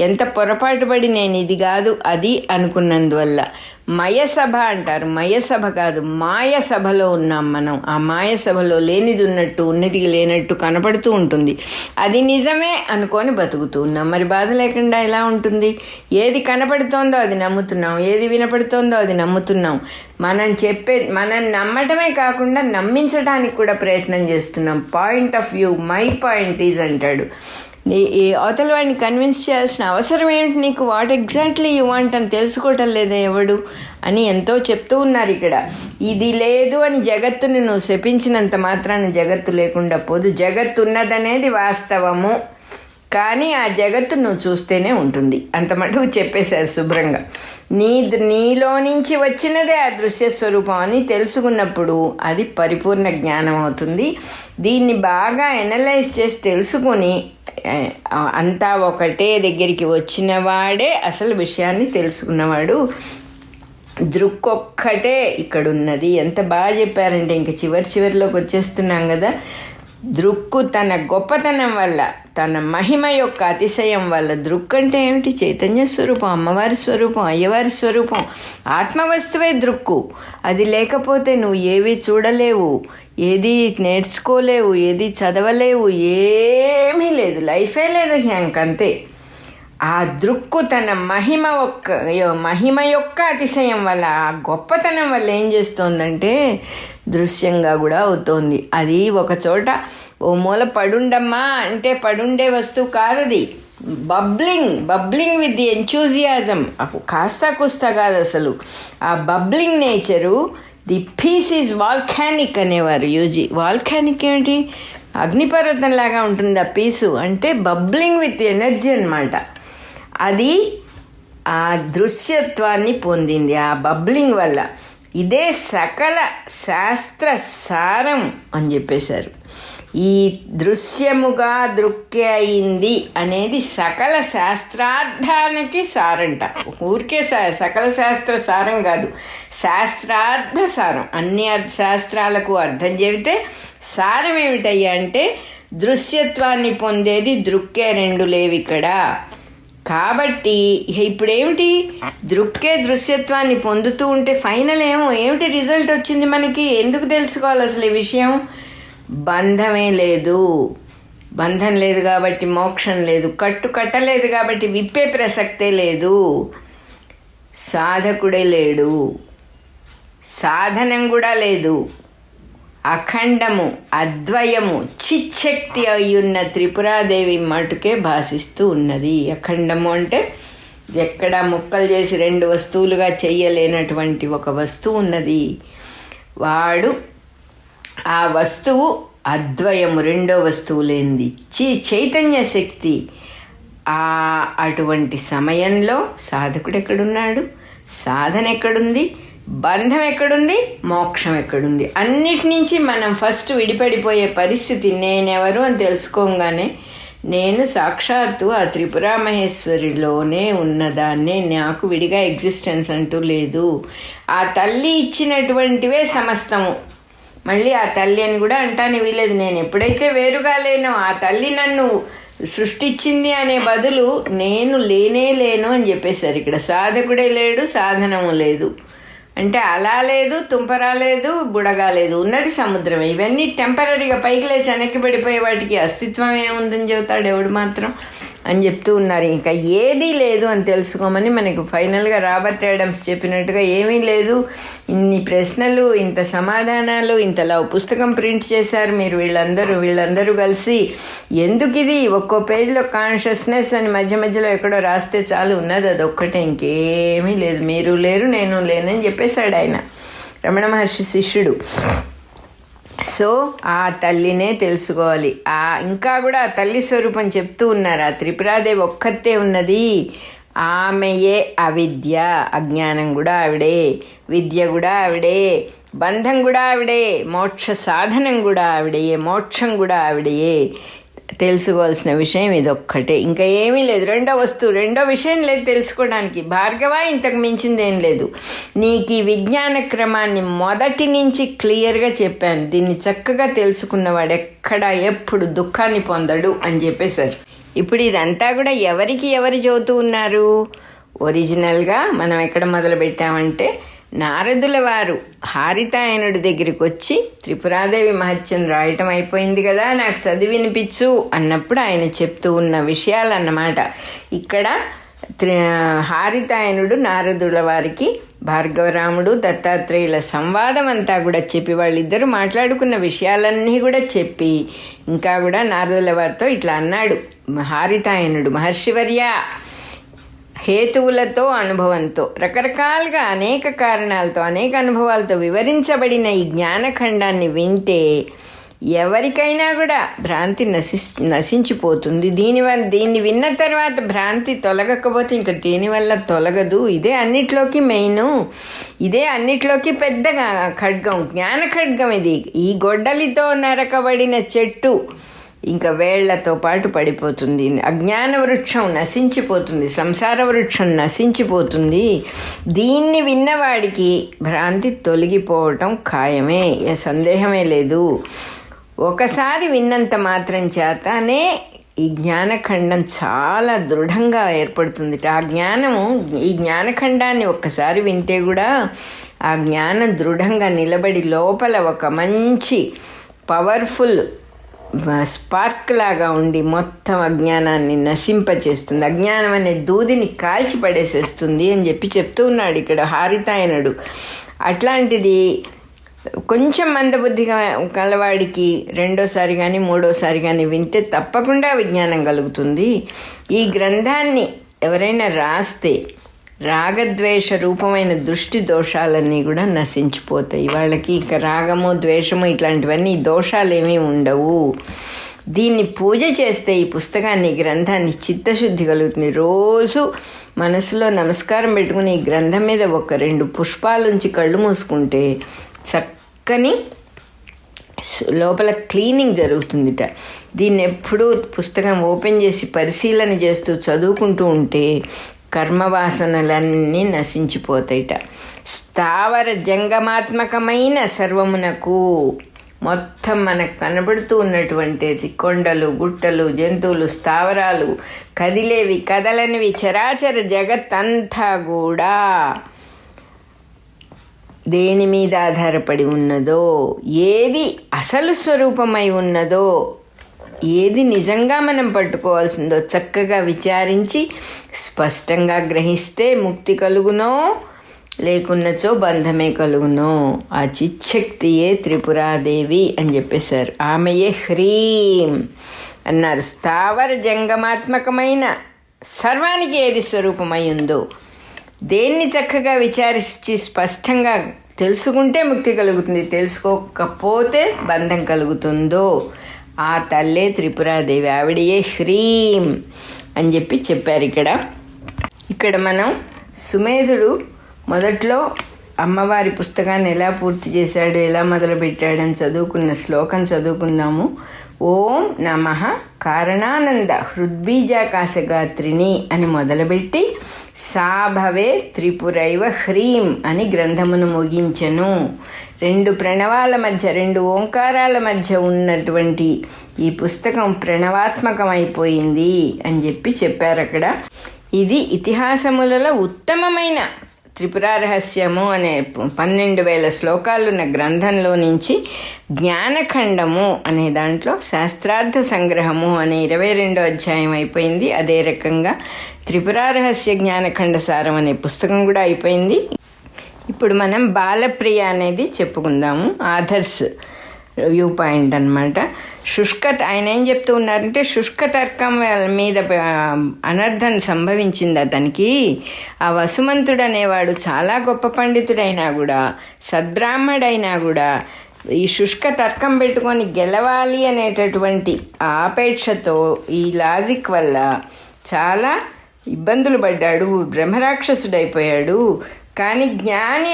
ఎంత పొరపాటు పడి నేను ఇది కాదు అది అనుకున్నందువల్ల. మయసభ అంటారు, మయసభ కాదు మాయ సభలో ఉన్నాం మనం. ఆ మాయ సభలో లేనిది ఉన్నట్టు, ఉన్నది లేనట్టు కనపడుతూ ఉంటుంది. అది నిజమే అనుకొని బతుకుతూ ఉన్నాం. మరి బాధ లేకుండా ఎలా ఉంటుంది? ఏది కనపడుతోందో అది నమ్ముతున్నాం, ఏది వినపడుతోందో అది నమ్ముతున్నాం. మనం నమ్మటమే కాకుండా నమ్మించడానికి కూడా ప్రయత్నం చేస్తున్నాం. Point of view, my point is అంటాడు. అవతల వాడిని కన్విన్స్ చేయాల్సిన అవసరం ఏమిటి నీకు? వాట్ ఎగ్జాక్ట్లీ యూ వాంట్ అని తెలుసుకోవటం లేదా ఎవడు అని ఎంతో చెప్తూ ఉన్నారు ఇక్కడ. ఇది లేదు అని జగత్తుని నువ్వు శపించినంత మాత్రాన జగత్తు లేకుండా పోదు. జగత్తు ఉన్నదనేది వాస్తవము కానీ ఆ జగత్తు నువ్వు చూస్తేనే ఉంటుంది. అంత మటుకు చెప్పేశారు శుభ్రంగా. నీలో నుంచి వచ్చినదే ఆ దృశ్య స్వరూపం అని తెలుసుకున్నప్పుడు అది పరిపూర్ణ జ్ఞానం అవుతుంది. దీన్ని బాగా ఎనలైజ్ చేసి తెలుసుకొని అంతా ఒకటే దగ్గరికి వచ్చిన వాడే అసలు విషయాన్ని తెలుసుకున్నవాడు. దృక్కొక్కటే ఇక్కడున్నది. ఎంత బాగా చెప్పారంటే ఇంక చివరిలోకి వచ్చేస్తున్నాం కదా. దృక్కు తన గొప్పతనం వల్ల, తన మహిమ యొక్క అతిశయం వల్ల, దృక్ అంటే ఏమిటి? చైతన్య స్వరూపం, అమ్మవారి స్వరూపం, అయ్యవారి స్వరూపం, ఆత్మవస్తువే దృక్కు. అది లేకపోతే నువ్వు ఏవి చూడలేవు, ఏది నేర్చుకోలేవు, ఏది చదవలేవు, ఏమీ లేదు, లైఫే లేదు ఇంకంతే. ఆ దృక్కు తన మహిమ యొక్క అతిశయం వల్ల, ఆ గొప్పతనం వల్ల ఏం చేస్తోందంటే దృశ్యంగా కూడా అవుతోంది. అది ఒక చోట ఓ మూల పడుండమ్మా అంటే పడుండే వస్తువు కాదది. బబ్లింగ్ విత్ ది ఎంచూజియాజం, కాస్తా కూస్తా కాదు అసలు. ఆ bubbling nature, the peace is volcanic అనేవారు యూజీ. వాల్కానిక్ ఏమిటి? అగ్నిపర్వతంలాగా ఉంటుంది ఆ పీసు. అంటే బబ్లింగ్ విత్ ఎనర్జీ అన్నమాట. అది ఆ దృశ్యత్వాన్ని పొందింది ఆ బబ్లింగ్ వల్ల. ఇదే సకల శాస్త్ర సారం అని చెప్పేశారు. ఈ దృశ్యముగా దృక్కే అయింది అనేది సకల శాస్త్రార్థానికి సారంట. ఊరికే సకల శాస్త్ర సారం కాదు, శాస్త్రార్థ సారం. అన్ని శాస్త్రాలకు అర్థం చెబితే సారం ఏమిటయ్యా అంటే దృశ్యత్వాన్ని పొందేది దృక్కే, రెండు లేవు ఇక్కడ. కాబట్టి ఇప్పుడేమిటి? దృక్కే దృశ్యత్వాన్ని పొందుతూ ఉంటే ఫైనల్ ఏమిటి రిజల్ట్ వచ్చింది మనకి? ఎందుకు తెలుసుకోవాలి అసలు ఈ విషయం? బంధమే లేదు. బంధం లేదు కాబట్టి మోక్షం లేదు. కట్టలేదు కాబట్టి విప్పే ప్రసక్తే లేదు. సాధకుడే లేడు, సాధనం కూడా లేదు. అఖండము, అద్వయము, చిచ్చక్తి అయ్యున్న త్రిపురాదేవి మటుకే భాషిస్తూ ఉన్నది. అఖండము అంటే ఎక్కడ ముక్కలు చేసి రెండు వస్తువులుగా చెయ్యలేనటువంటి ఒక వస్తువు ఉన్నది. వాడు ఆ వస్తువు అద్వయము, రెండో వస్తువు లేనిది చైతన్య శక్తి. అటువంటి సమయంలో సాధకుడు ఎక్కడున్నాడు? సాధన ఎక్కడుంది? బంధం ఎక్కడుంది? మోక్షం ఎక్కడుంది? అన్నిటి నుంచి మనం ఫస్ట్ విడిపడిపోయే పరిస్థితి. నేనెవరు అని తెలుసుకోగానే నేను సాక్షాత్తు ఆ త్రిపురామహేశ్వరిలోనే ఉన్నదాన్నే, నాకు విడిగా ఎగ్జిస్టెన్స్ అంటూ లేదు. ఆ తల్లి ఇచ్చినటువంటివే సమస్తము. మళ్ళీ ఆ తల్లి అని కూడా అంటాను వీలేదు. నేను ఎప్పుడైతే వేరుగా లేనో, ఆ తల్లి నన్ను సృష్టించింది అనే బదులు నేను లేను అని చెప్పేశారు. ఇక్కడ సాధకుడే లేడు, సాధనము లేదు. అంటే అలా లేదు, తుంపరా లేదు, బుడగా లేదు, ఉన్నది సముద్రమే. ఇవన్నీ టెంపరీగా పైకి లేచి వెనక్కి పడిపోయే వాటికి అస్తిత్వం ఏముందని చెబుతాడు ఎవడు మాత్రం అని చెప్తూ ఉన్నారు. ఇంకా ఏదీ లేదు అని తెలుసుకోమని మనకు ఫైనల్గా రాబర్ట్ ఆడమ్స్ చెప్పినట్టుగా ఏమీ లేదు. ఇన్ని ప్రశ్నలు, ఇంత సమాధానాలు, ఇంతలా పుస్తకం ప్రింట్ చేశారు మీరు వీళ్ళందరూ కలిసి. ఎందుకు ఇది? ఒక్కో పేజీలో కాన్షియస్నెస్ అని మధ్యలో ఎక్కడో రాస్తే చాలు, ఉన్నది అదొక్కటే, ఇంకేమీ లేదు. మీరు లేరు, నేను లేనని చెప్పేశాడు ఆయన, రమణ మహర్షి శిష్యుడు. సో ఆ తల్లినే తెలుసుకోవాలి. ఇంకా కూడా ఆ తల్లి స్వరూపం చెప్తూ ఉన్నారు. ఆ త్రిపురాదేవి ఒక్కతే ఉన్నది. ఆమెయే అవిద్య, అజ్ఞానం కూడా ఆవిడే, విద్య కూడా ఆవిడే, బంధం కూడా ఆవిడే, మోక్ష సాధనం కూడా ఆవిడే, మోక్షం కూడా ఆవిడే. తెలుసుకోవాల్సిన విషయం ఇదొక్కటే, ఇంకా ఏమీ లేదు. రెండో విషయం లేదు తెలుసుకోవడానికి. భార్గవ, ఇంతకు మించింది ఏం లేదు. నీకు ఈ విజ్ఞాన క్రమాన్ని మొదటి నుంచి క్లియర్గా చెప్పాను. దీన్ని చక్కగా తెలుసుకున్నవాడు ఎప్పుడు దుఃఖాన్ని పొందడు అని చెప్పేశారు. ఇప్పుడు ఇదంతా కూడా ఎవరు చెబుతూ ఉన్నారు? ఒరిజినల్గా మనం ఎక్కడ మొదలు పెట్టామంటే నారదుల వారు హారితాయనుడి దగ్గరికి వచ్చి త్రిపురాదేవి మహత్యం రాయటం అయిపోయింది కదా, నాకు చదివి వినిపించు అన్నప్పుడు ఆయన చెప్తూ ఉన్న విషయాలు అన్నమాట. ఇక్కడ హారితాయనుడు నారదుల వారికి భార్గవరాముడు దత్తాత్రేయుల సంవాదం అంతా కూడా చెప్పి, వాళ్ళిద్దరూ మాట్లాడుకున్న విషయాలన్నీ కూడా చెప్పి, ఇంకా కూడా నారదుల వారితో ఇట్లా అన్నాడు హారితాయనుడు, మహర్షివర్య, హేతువులతో అనుభవంతో రకరకాలుగా అనేక కారణాలతో అనేక అనుభవాలతో వివరించబడిన ఈ జ్ఞానఖండాన్ని వింటే ఎవరికైనా కూడా భ్రాంతి నశించిపోతుంది. దీన్ని విన్న తర్వాత భ్రాంతి తొలగకపోతే ఇంక దీనివల్ల తొలగదు. ఇదే అన్నిట్లోకి మెయిన్, ఇదే అన్నిట్లోకి పెద్ద ఖడ్గం, జ్ఞాన ఖడ్గం ఇది. ఈ గొడ్డలితో నరకబడిన చెట్టు ఇంకా వేళ్లతో పాటు పడిపోతుంది. అజ్ఞాన వృక్షం నశించిపోతుంది, సంసార వృక్షం నశించిపోతుంది. దీన్ని విన్నవాడికి భ్రాంతి తొలగిపోవటం ఖాయమే, ఏ సందేహమే లేదు. ఒకసారి విన్నంత మాత్రం చేతనే ఈ జ్ఞానఖండం చాలా దృఢంగా ఏర్పడుతుంది. ఈ జ్ఞానఖండాన్ని ఒక్కసారి వింటే కూడా ఆ జ్ఞానం దృఢంగా నిలబడి లోపల ఒక మంచి పవర్ఫుల్ స్పార్క్ లాగా ఉండి మొత్తం అజ్ఞానాన్ని నశింపచేస్తుంది. అజ్ఞానం అనే దూదిని కాల్చి పడేసేస్తుంది అని చెప్తూ ఉన్నాడు ఇక్కడ హారితాయనుడు. అట్లాంటిది కొంచెం మందబుద్ధిగా కలవాడికి రెండోసారి కానీ మూడోసారి కానీ వింటే తప్పకుండా విజ్ఞానం కలుగుతుంది. ఈ గ్రంథాన్ని ఎవరైనా రాస్తే రాగద్వేష రూపమైన దృష్టి దోషాలన్నీ కూడా నశించిపోతాయి. వాళ్ళకి ఇక రాగము ద్వేషము ఇట్లాంటివన్నీ దోషాలు ఏమీ ఉండవు. దీన్ని పూజ చేస్తే ఈ పుస్తకాన్ని, గ్రంథాన్ని చిత్తశుద్ధి కలుగుతుంది. రోజు మనసులో నమస్కారం పెట్టుకుని ఈ గ్రంథం మీద ఒక 2 పుష్పాలుంచి కళ్ళు మూసుకుంటే చక్కని లోపల క్లీనింగ్ జరుగుతుందిట. దీన్ని ఎప్పుడూ పుస్తకం ఓపెన్ చేసి పరిశీలన చేస్తూ చదువుకుంటూ ఉంటే కర్మవాసనలన్నీ నశించిపోతాయిట. స్థావర జంగమాత్మకమైన సర్వమునకు, మొత్తం మనకు కనబడుతూ ఉన్నటువంటిది కొండలు, గుట్టలు, జంతువులు, స్థావరాలు, కదిలేవి, కదలనివి, చరాచర జగత్తంతా కూడా దేని మీద ఆధారపడి ఉన్నదో, ఏది అసలు స్వరూపమై ఉన్నదో, ఏది నిజంగా మనం పట్టుకోవాల్సిందో చక్కగా విచారించి స్పష్టంగా గ్రహిస్తే ముక్తి కలుగునో, లేకున్నచో బంధమే కలుగునో. ఆ చిచ్చక్తియే త్రిపురాదేవి అని చెప్పేశారు. ఆమెయే హ్రీం అన్నారు. స్థావర జంగమాత్మకమైన సర్వానికి ఏది స్వరూపమై ఉందో దేన్ని చక్కగా విచారించి స్పష్టంగా తెలుసుకుంటే ముక్తి కలుగుతుంది, తెలుసుకోకపోతే బంధం కలుగుతుందో ఆ తల్లే త్రిపురాదేవి, ఆవిడయే హ్రీం అని చెప్పారు. ఇక్కడ మనం సుమేధుడు మొదట్లో అమ్మవారి పుస్తకాన్ని ఎలా పూర్తి చేశాడు, ఎలా మొదలుపెట్టాడని చదువుకున్న శ్లోకం చదువుకుందాము. ఓం నమః కారణానంద హృద్బీజాకాశగాత్రిని అని మొదలుపెట్టి సాభవే త్రిపురైవ హ్రీం అని గ్రంథమును ముగించెను. 2 ప్రణవాల మధ్య, 2 ఓంకారాల మధ్య ఉన్నటువంటి ఈ పుస్తకం ప్రణవాత్మకమైపోయింది అని చెప్పారు అక్కడ. ఇది ఇతిహాసములలో ఉత్తమమైన త్రిపురారహస్యము అనే 12,000 శ్లోకాలున్న గ్రంథంలో నుంచి జ్ఞానఖండము అనే దాంట్లో శాస్త్రార్థ సంగ్రహము అనే 22వ అధ్యాయం అయిపోయింది. అదే రకంగా త్రిపురారహస్య జ్ఞానఖండ సారం అనే పుస్తకం కూడా అయిపోయింది. ఇప్పుడు మనం బాలప్రియ అనేది చెప్పుకుందాము. ఆథర్స్ వ్యూ పాయింట్ అనమాట. ఆయన ఏం చెప్తూ ఉన్నారంటే, శుష్క తర్కం మీద అనర్థం సంభవించింది అతనికి. ఆ వసుమంతుడు అనేవాడు చాలా గొప్ప పండితుడైనా కూడా, సద్బ్రాహ్మడైనా కూడా ఈ శుష్క తర్కం పెట్టుకొని గెలవాలి అనేటటువంటి ఆపేక్షతో ఈ లాజిక్ వల్ల చాలా ఇబ్బందులు పడ్డాడు, బ్రహ్మరాక్షసుడైపోయాడు. కానీ జ్ఞాని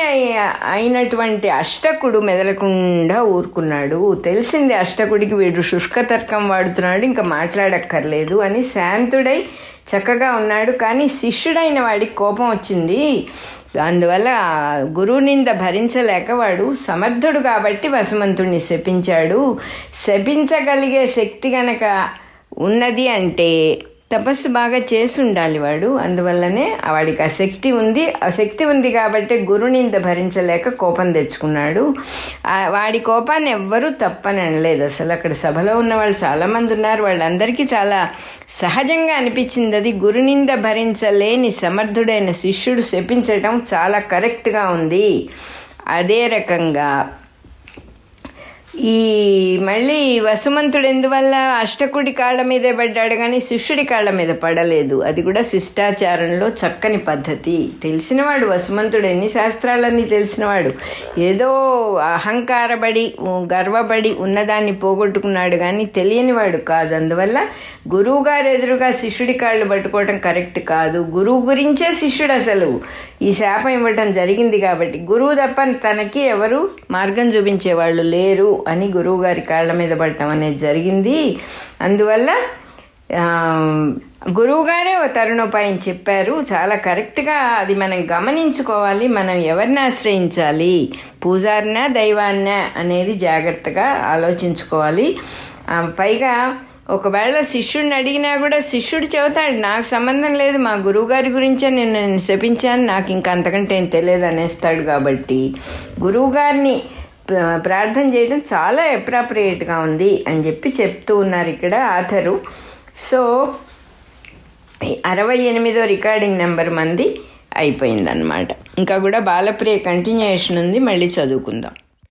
అయినటువంటి అష్టకుడు మెదలకుండా ఊరుకున్నాడు. తెలిసింది అష్టకుడికి వీడు శుష్క తర్కం వాడుతున్నాడు, ఇంకా మాట్లాడక్కర్లేదు అని శాంతుడై చక్కగా ఉన్నాడు. కానీ శిష్యుడైన వాడికి కోపం వచ్చింది. అందువల్ల గురువునింద భరించలేక వాడు సమర్థుడు కాబట్టి వసుమంతుడిని శపించాడు. శపించగలిగే శక్తి గనక ఉన్నది అంటే తపస్సు బాగా చేసి ఉండాలి వాడు. అందువల్లనే వాడికి ఆ శక్తి ఉంది కాబట్టి గురునింద భరించలేక కోపం తెచ్చుకున్నాడు. వాడి కోపాన్ని ఎవ్వరూ తప్పని అనలేదు. అసలు అక్కడ సభలో ఉన్న వాళ్ళు చాలామంది ఉన్నారు. వాళ్ళందరికీ చాలా సహజంగా అనిపించింది అది. గురునింద భరించలేని సమర్థుడైన శిష్యుడు శపించటం చాలా కరెక్ట్గా ఉంది. అదే రకంగా ఈ మళ్ళీ వసుమంతుడు ఎందువల్ల అష్టకుడి కాళ్ళ మీదే పడ్డాడు కానీ శిష్యుడి కాళ్ళ మీద పడలేదు. అది కూడా శిష్టాచారంలో చక్కని పద్ధతి. తెలిసినవాడు వసుమంతుడు, ఎన్ని శాస్త్రాలన్నీ తెలిసినవాడు, ఏదో అహంకారపడి గర్వపడి ఉన్నదాన్ని పోగొట్టుకున్నాడు కానీ తెలియనివాడు కాదు. అందువల్ల గురువుగారు ఎదురుగా శిష్యుడి కాళ్ళు పట్టుకోవటం కరెక్ట్ కాదు. గురువు గురించే శిష్యుడు అసలు ఈ శాపం ఇవ్వటం జరిగింది కాబట్టి గురువు తప్ప తనకి ఎవరు మార్గం చూపించేవాళ్ళు లేరు అని గురువు గారి కాళ్ళ మీద పడటం అనేది జరిగింది. అందువల్ల గురువుగారే ఓ తరుణోపాయం చెప్పారు. చాలా కరెక్ట్గా అది మనం గమనించుకోవాలి. మనం ఎవరిని ఆశ్రయించాలి, పూజారినా దైవాన్నా అనేది జాగ్రత్తగా ఆలోచించుకోవాలి. పైగా ఒకవేళ శిష్యుడిని అడిగినా కూడా శిష్యుడు చెబుతాడు, నాకు సంబంధం లేదు, మా గురువుగారి గురించే నేను శపించాను, నాకు ఇంకా అంతకంటే ఏం తెలియదు అనేస్తాడు. కాబట్టి గురువుగారిని ప్రార్థన చేయడం చాలా అప్రాప్రియేట్గా ఉంది అని చెప్పి చెప్తూ ఉన్నారు ఇక్కడ ఆథరు. సో 68వ రికార్డింగ్ నెంబర్ మంది అయిపోయిందన్నమాట. ఇంకా కూడా బాలప్రియ కంటిన్యూయేషన్ ఉంది, మళ్ళీ చదువుకుందాం.